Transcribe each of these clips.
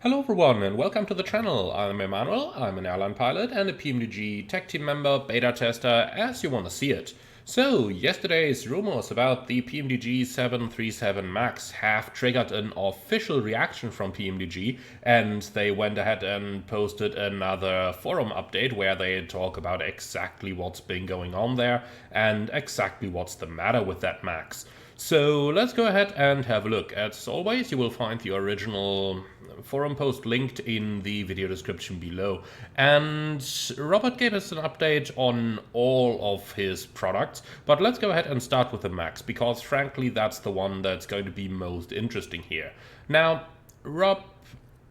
Hello everyone and welcome to the channel. I'm Emmanuel, I'm an airline pilot and a PMDG tech team member, beta tester, as you want to see it. So, yesterday's rumors about the PMDG 737 MAX have triggered an official reaction from PMDG, and they went ahead and posted another forum update where they talk about exactly what's been going on there and exactly what's the matter with that MAX. So let's go ahead and have a look. As always, you will find the original forum post linked in the video description below. And Robert gave us an update on all of his products, but let's go ahead and start with the Max, because frankly that's the one that's going to be most interesting here. Now, Rob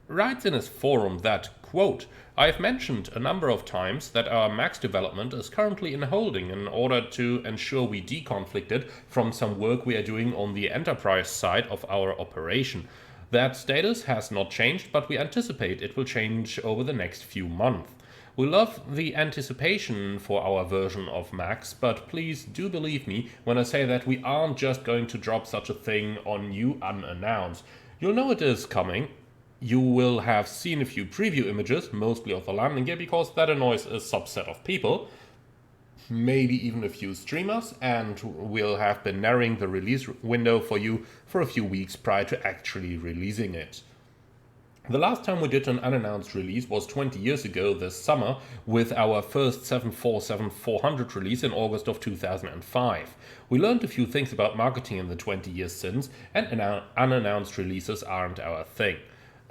writes in his forum that, quote, "I've mentioned a number of times that our Max development is currently in holding in order to ensure we deconflicted from some work we are doing on the enterprise side of our operation. That status has not changed, but we anticipate it will change over the next few months. We love the anticipation for our version of Max, but please do believe me when I say that we aren't just going to drop such a thing on you unannounced. You'll know it is coming. You will have seen a few preview images, mostly of the landing gear, because that annoys a subset of people. Maybe even a few streamers, and we'll have been narrowing the release window for you for a few weeks prior to actually releasing it. The last time we did an unannounced release was 20 years ago this summer with our first 747-400 release in August of 2005. We learned a few things about marketing in the 20 years since, and unannounced releases aren't our thing.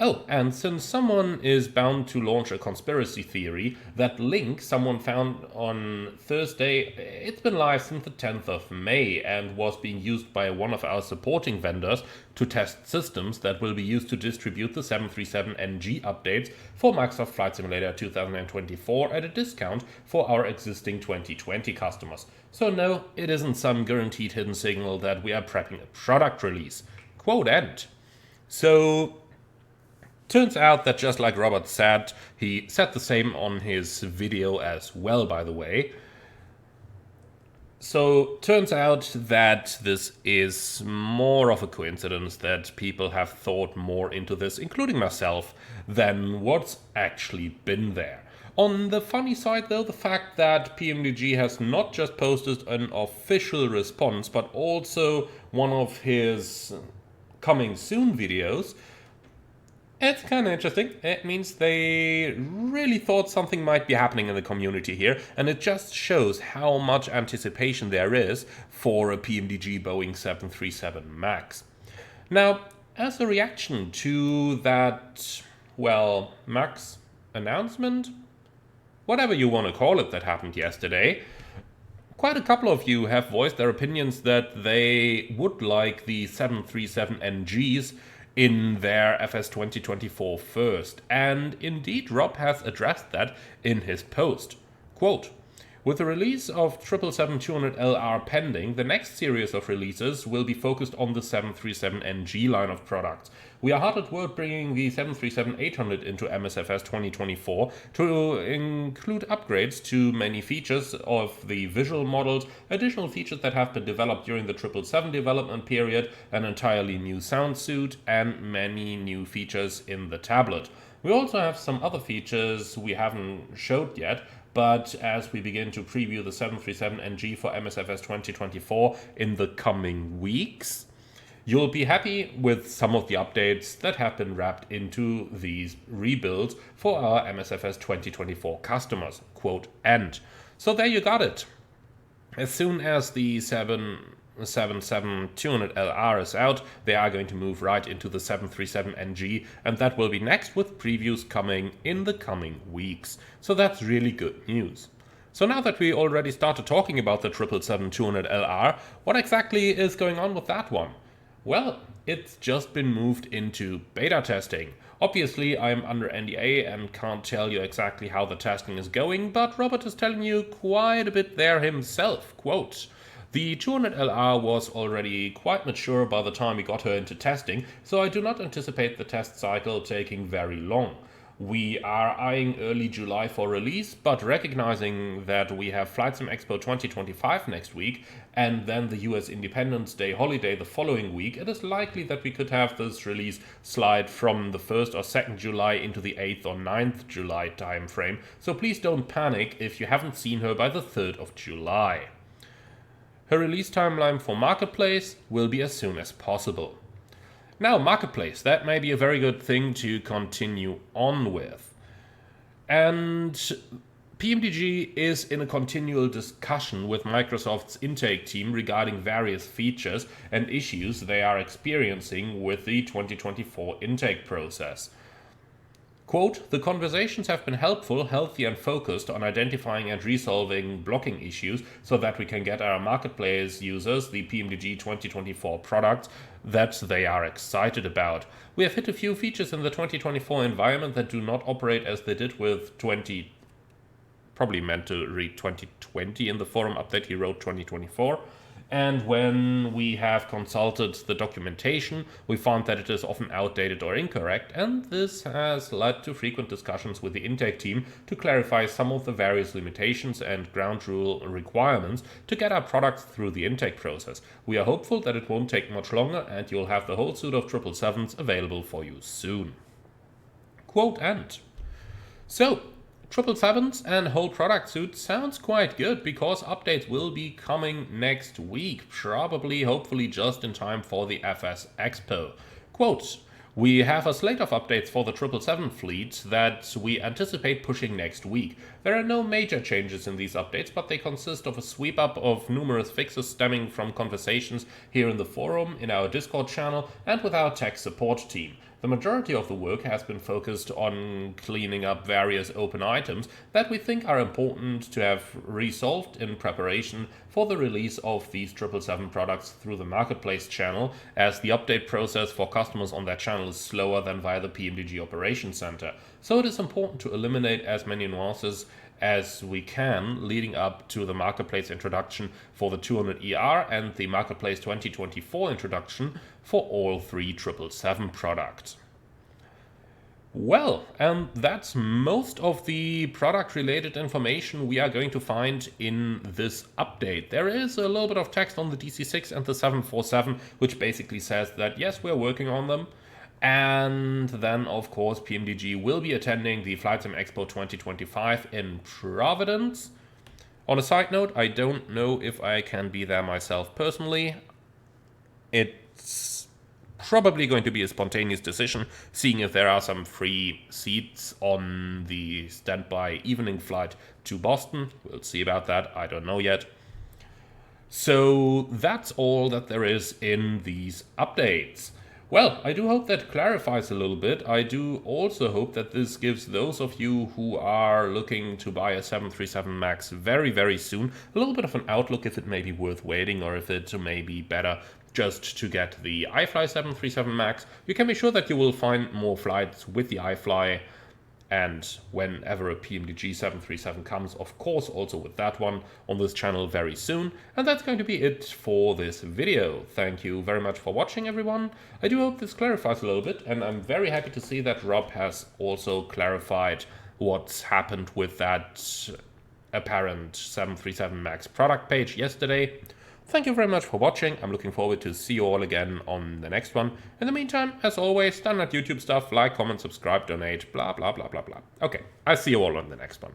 Oh, and since someone is bound to launch a conspiracy theory, that link someone found on Thursday, it's been live since the 10th of May and was being used by one of our supporting vendors to test systems that will be used to distribute the 737NG updates for Microsoft Flight Simulator 2024 at a discount for our existing 2020 customers. So no, it isn't some guaranteed hidden signal that we are prepping a product release. Quote end. So, turns out that just like Robert said, he said the same on his video as well, by the way. So, turns out that this is more of a coincidence, that people have thought more into this, including myself, than what's actually been there. On the funny side, though, the fact that PMDG has not just posted an official response, but also one of his coming soon videos, it's kind of interesting. It means they really thought something might be happening in the community here, and it just shows how much anticipation there is for a PMDG Boeing 737 MAX. Now, as a reaction to that, well, MAX announcement, whatever you want to call it, that happened yesterday, quite a couple of you have voiced their opinions that they would like the 737NGs in their FS 2024 first, and indeed Rob has addressed that in his post. Quote, "With the release of 777-200LR pending, the next series of releases will be focused on the 737NG line of products. We are hard at work bringing the 737-800 into MSFS 2024 to include upgrades to many features of the visual models, additional features that have been developed during the 777 development period, an entirely new sound suite, and many new features in the tablet. We also have some other features we haven't showed yet, but as we begin to preview the 737NG for MSFS 2024 in the coming weeks, you'll be happy with some of the updates that have been wrapped into these rebuilds for our MSFS 2024 customers." Quote end. So there you got it. As soon as the 777-200LR is out, they are going to move right into the 737NG, and that will be next, with previews coming in the coming weeks. So that's really good news. So now that we already started talking about the 777-200LR, what exactly is going on with that one? Well, it's just been moved into beta testing. Obviously, I'm under NDA and can't tell you exactly how the testing is going, but Robert is telling you quite a bit there himself. Quote, "The 200LR was already quite mature by the time we got her into testing, so I do not anticipate the test cycle taking very long. We are eyeing early July for release, but recognizing that we have Flight Sim Expo 2025 next week and then the US Independence Day holiday the following week, it is likely that we could have this release slide from the 1st or 2nd July into the 8th or 9th July timeframe, so please don't panic if you haven't seen her by the 3rd of July. Her release timeline for Marketplace will be as soon as possible. Now, Marketplace, that may be a very good thing to continue on with. And PMDG is in a continual discussion with Microsoft's intake team regarding various features and issues they are experiencing with the 2024 intake process. Quote, the conversations have been helpful, healthy and focused on identifying and resolving blocking issues so that we can get our marketplace users the PMDG 2024 products that they are excited about. We have hit a few features in the 2024 environment that do not operate as they did with probably meant to read 2020 in the forum update, he wrote 2024. And when we have consulted the documentation, we found that it is often outdated or incorrect, and this has led to frequent discussions with the intake team to clarify some of the various limitations and ground rule requirements to get our products through the intake process. We are hopeful that it won't take much longer and you'll have the whole suite of 777s available for you soon. Quote end. So, 777s and whole product suite sounds quite good because updates will be coming next week, probably, hopefully just in time for the FS Expo. Quote, we have a slate of updates for the 777 fleet that we anticipate pushing next week. There are no major changes in these updates, but they consist of a sweep up of numerous fixes stemming from conversations here in the forum, in our Discord channel, and with our tech support team. The majority of the work has been focused on cleaning up various open items that we think are important to have resolved in preparation for the release of these 777 products through the Marketplace channel, as the update process for customers on that channel is slower than via the PMDG Operations Center. So it is important to eliminate as many nuances as we can leading up to the Marketplace introduction for the 200ER and the Marketplace 2024 introduction for all three 777 products. Well, and that's most of the product-related information we are going to find in this update. There is a little bit of text on the DC-6 and the 747, which basically says that yes, we're working on them. And then, of course, PMDG will be attending the Flight Sim Expo 2025 in Providence. On a side note, I don't know if I can be there myself personally. It's probably going to be a spontaneous decision, seeing if there are some free seats on the standby evening flight to Boston. We'll see about that, I don't know yet. So that's all that there is in these updates. Well, I do hope that clarifies a little bit. I do also hope that this gives those of you who are looking to buy a 737 MAX very, very soon a little bit of an outlook if it may be worth waiting or if it may be better just to get the iFly 737 MAX. You can be sure that you will find more flights with the iFly, and whenever a PMDG 737 comes, of course, also with that one on this channel very soon. And that's going to be it for this video. Thank you very much for watching, everyone. I do hope this clarifies a little bit, and I'm very happy to see that Rob has also clarified what's happened with that apparent 737 MAX product page yesterday. Thank you very much for watching. I'm looking forward to see you all again on the next one. In the meantime, as always, standard YouTube stuff, like, comment, subscribe, donate, blah, blah, blah, blah, blah. Okay, I'll see you all on the next one.